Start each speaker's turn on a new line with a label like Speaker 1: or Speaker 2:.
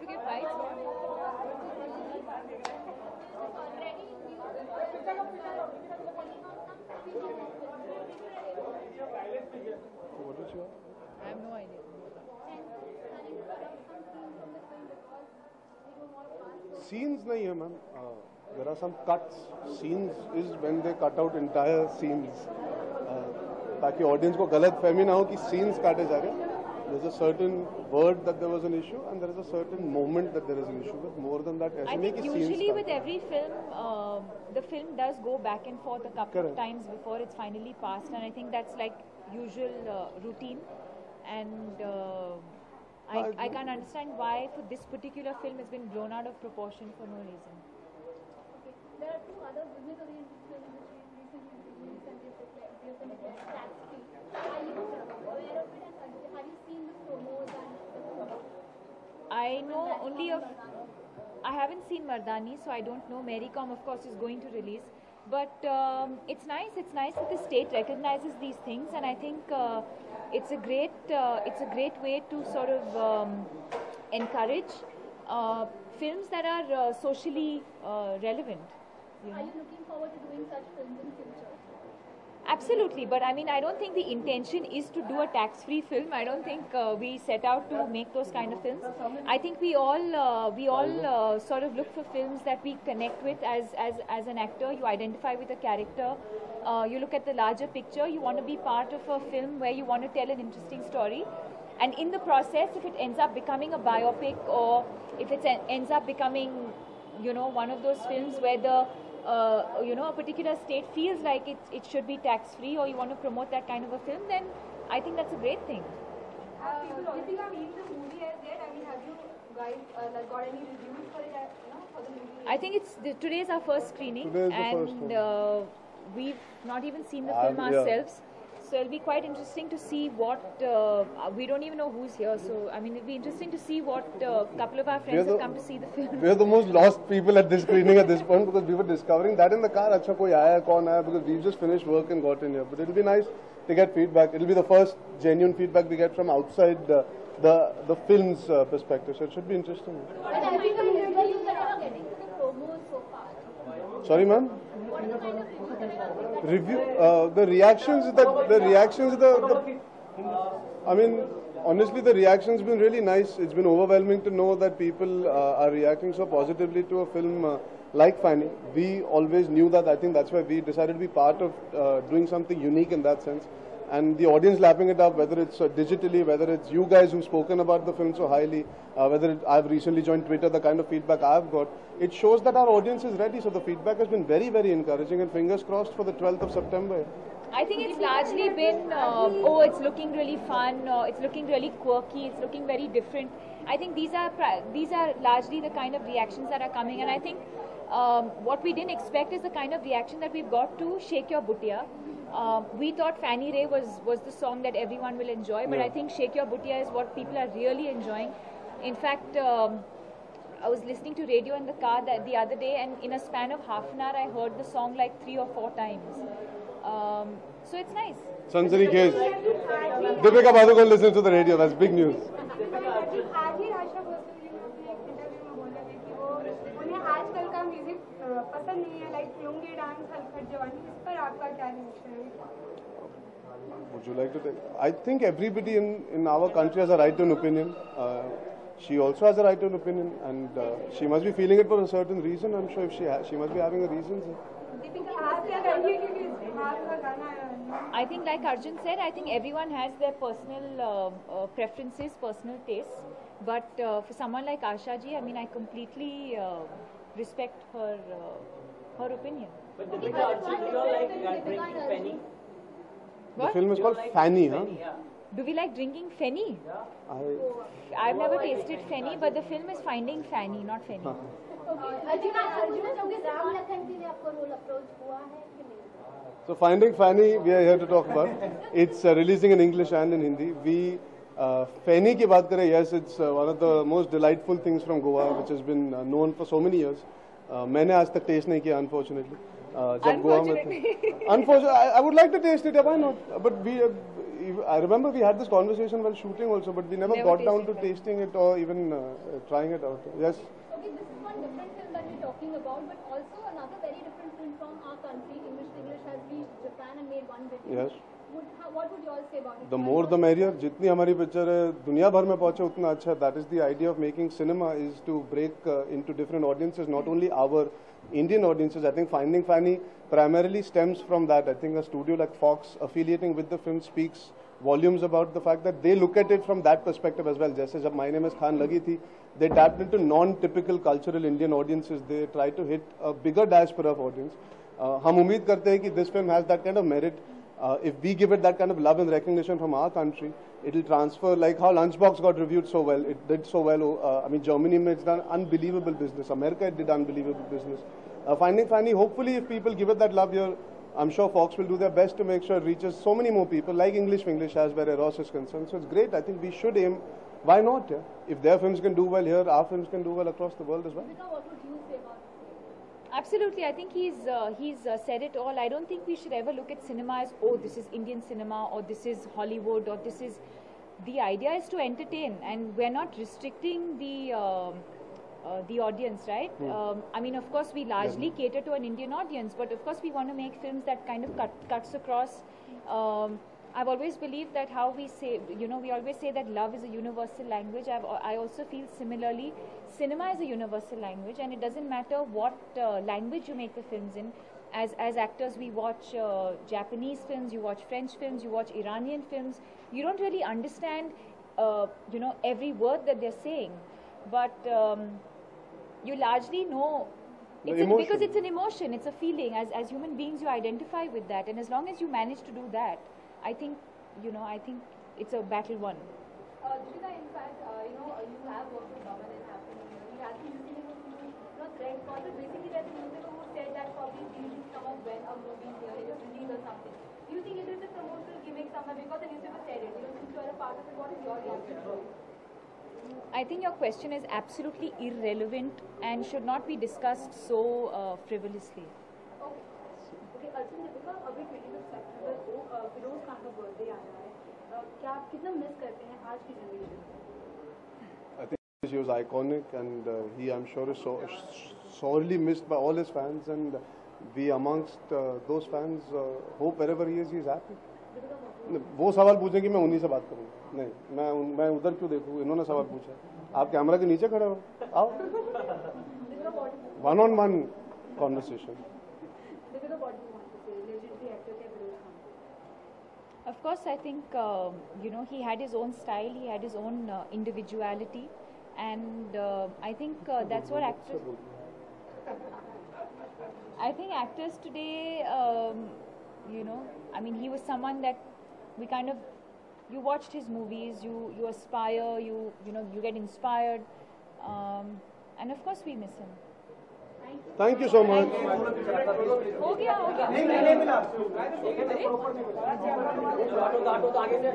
Speaker 1: to give bites.
Speaker 2: What is your?
Speaker 1: I have no idea.
Speaker 2: Scenes nahi hai, ma'am. There are some cuts. Scenes is when they cut out entire scenes. ताकि audience को गलत फहमी ना हो कि scenes काटे जा रहे हैं. There's a certain word that there was an issue, and there is a certain moment that there is an issue with. More than that,
Speaker 1: I think usually with every film, the film does go back and forth a couple of times before it's finally passed, and I think that's like usual routine. And I can't understand why for this particular film it's been blown out of proportion for no reason.
Speaker 3: Okay. There are two other business-oriented films which we recently like Tax Free. Are you aware of it, and have you seen the promos and?
Speaker 1: I know only of. I haven't seen Mardani, so I don't know. Mary Com, of course, is going to release. But it's nice. It's nice that the state recognizes these things, and I think it's a great way to sort of encourage films that are socially relevant. You know?
Speaker 3: Are you looking forward to doing such films in future?
Speaker 1: Absolutely, but I mean, I don't think the intention is to do a tax-free film. I don't think we set out to make those kind of films. I think we all sort of look for films that we connect with as an actor. You identify with a character. You look at the larger picture. You want to be part of a film where you want to tell an interesting story. And in the process, if it ends up becoming a biopic, or if it ends up becoming, you know, one of those films where the a particular state feels like it should be tax-free, or you want to promote that kind of a film, then I think that's a great thing.
Speaker 3: People already seen the movie as yet. I mean, have you guys got any reviews for it? For the movie?
Speaker 1: I think today is our first screening, and we've not even seen the film
Speaker 2: Yeah.
Speaker 1: ourselves. So it'll be quite interesting to see what we don't even know who's here. So I mean, it'll be interesting to see what couple of our friends have come to see the film.
Speaker 2: We're the most lost people at this screening at this point, because we were discovering that in the car. Acha koi aaya, kaun aaya, because we've just finished work and got in here. But it'll be nice to get feedback. It'll be the first genuine feedback we get from outside the film's perspective. So it should be interesting.
Speaker 3: But have you guys are getting to the promos so far?
Speaker 2: Sorry, ma'am.
Speaker 3: What kind of
Speaker 2: Review the reactions. I mean, honestly, the reaction's been really nice. It's been overwhelming to know that people are reacting so positively to a film like Fanny. We always knew that. I think that's why we decided to be part of doing something unique in that sense. And the audience lapping it up, whether it's digitally, whether it's you guys who've spoken about the film so highly, I've recently joined Twitter, the kind of feedback I've got, it shows that our audience is ready. So the feedback has been very, very encouraging, and fingers crossed for the 12th of September.
Speaker 1: I think it's largely been, it's looking really fun, it's looking really quirky, it's looking very different. I think these are largely the kind of reactions that are coming, and I think what we didn't expect is the kind of reaction that we've got to Shake Your Buttiya. We thought Fanny Ray was the song that everyone will enjoy, but I think Shake Your Buttiya is what people are really enjoying. In fact, I was listening to radio in the car the other day, and in a span of half an hour I heard the song like 3 or 4 times. So it's nice.
Speaker 2: Sansari case. Deepika Padukone listens to the radio. That's big news.
Speaker 3: आज ही आशा भोसले जी ने अपने एक interview में बोला है कि वो उन्हें आजकल का म्यूजिक पसंद नहीं है, लाइक लुंगी डांस, हलखट जवानी. इस पर आपका क्या रिएक्शन है?
Speaker 2: Would you like to take? I think everybody in our country has a right to an opinion. She also has a right to an opinion, and she must be feeling it for a certain reason. I'm sure if she must be having a reason.
Speaker 3: Deepika, आप क्या कहेंगे क्योंकि आपका गाना है?
Speaker 1: I think, like Arjun said, I think everyone has their personal preferences, personal tastes. But for someone like Asha ji, I mean, I completely respect her opinion.
Speaker 4: But Deepika, Arjun, you all like drinking Fanny?
Speaker 2: The film is called Fanny, huh?
Speaker 1: Do we like drinking Fenny?
Speaker 4: Yeah.
Speaker 1: I've never tasted Fenny, but the film is Finding Fanny, not Fenny.
Speaker 2: So Finding Fanny, we are here to talk about. It's releasing in English and in Hindi. Fanny की बात करें, yes, it's one of the most delightful things from Goa, which has been known for so many years. मैंने आज तक taste नहीं किया, unfortunately. जब गोवा में थे. Unfortunately, I would like to taste it. Why not? But I remember we had this conversation while shooting also, but we never got down to tasting it or even trying it out. Yes.
Speaker 3: Okay, this is one different film that we're talking about, but also another very different film from our country. English has reached Japan and made one billion.
Speaker 2: Yes.
Speaker 3: What would you all say about it?
Speaker 2: The more the merrier. जितनी हमारी picture है दुनिया भर में पहुंचे उतना अच्छा है. That is the idea of making cinema, is to break into different audiences, not only our Indian audiences. I think Finding Fanny primarily stems from that. I think a studio like Fox affiliating with the film speaks volumes about the fact that they look at it from that perspective as well. जैसे जब My Name is Khan लगी थी, they tapped into non-typical cultural Indian audiences. They tried to hit a bigger diaspora of audience. हम उम्मीद करते हैं कि this film has that kind of merit. If we give it that kind of love and recognition from our country, it will transfer like how Lunchbox got reviewed so well. It did so well. I mean, Germany has done unbelievable business. America did unbelievable business. Finding Fanny, hopefully if people give it that love here, I'm sure Fox will do their best to make sure it reaches so many more people like English has where Eros is concerned. So it's great. I think we should aim. Why not? Yeah? If their films can do well here, our films can do well across the world as well.
Speaker 3: Deepika, what would you say about it?
Speaker 1: Absolutely, I think he's said it all. I don't think we should ever look at cinema as, oh, this is Indian cinema, or this is Hollywood, or this is. The idea is to entertain, and we're not restricting the audience, right? I mean, of course, we largely cater to an Indian audience, but of course, we want to make films that kind of cuts across. I've always believed that how we say, we always say that love is a universal language. I also feel similarly, cinema is a universal language, and it doesn't matter what language you make the films in. As actors, we watch Japanese films, you watch French films, you watch Iranian films. You don't really understand, every word that they're saying, but you largely know. Because it's an emotion, it's a feeling. As human beings, you identify with that, and as long as you manage to do that, I think it's a battle won.
Speaker 3: Deepika, in fact, you have worked with Raman and Happy. He has been listening to thread calls. Basically, there's a newspaper who said that probably didn't come up when a movie is released or something. Do you think it is a promotional gimmick somewhere because the newspaper said it? Since you are a part of it, what is your reaction to it?
Speaker 1: I think your question is absolutely irrelevant and should not be discussed so frivolously.
Speaker 3: Okay, Arjun, Deepika, अभी 25 सितंबर को फिरोज खान का birthday आ रहा है. क्या आप कितना miss करते हैं आज की जनरेशन को?
Speaker 2: I think he was iconic, and he, I'm sure, is sorely missed by all his fans, and we amongst those fans hope wherever he is, he's happy. वो सवाल पूछे कि मैं उन्हीं से बात करूँ. नहीं, मैं उधर क्यों देखूँ? इन्होंने सवाल पूछा. आप कैमरा के नीचे खड़े हो, आओ. One-on-one conversation.
Speaker 1: Of course, I think he had his own style, he had his own individuality, and I think that's what actors. I think actors today, I mean, he was someone that we kind of, you watched his movies, you aspire, you get inspired, and of course we miss him.
Speaker 2: Thank you so much.
Speaker 1: हो गया
Speaker 4: नहीं मिला आगे से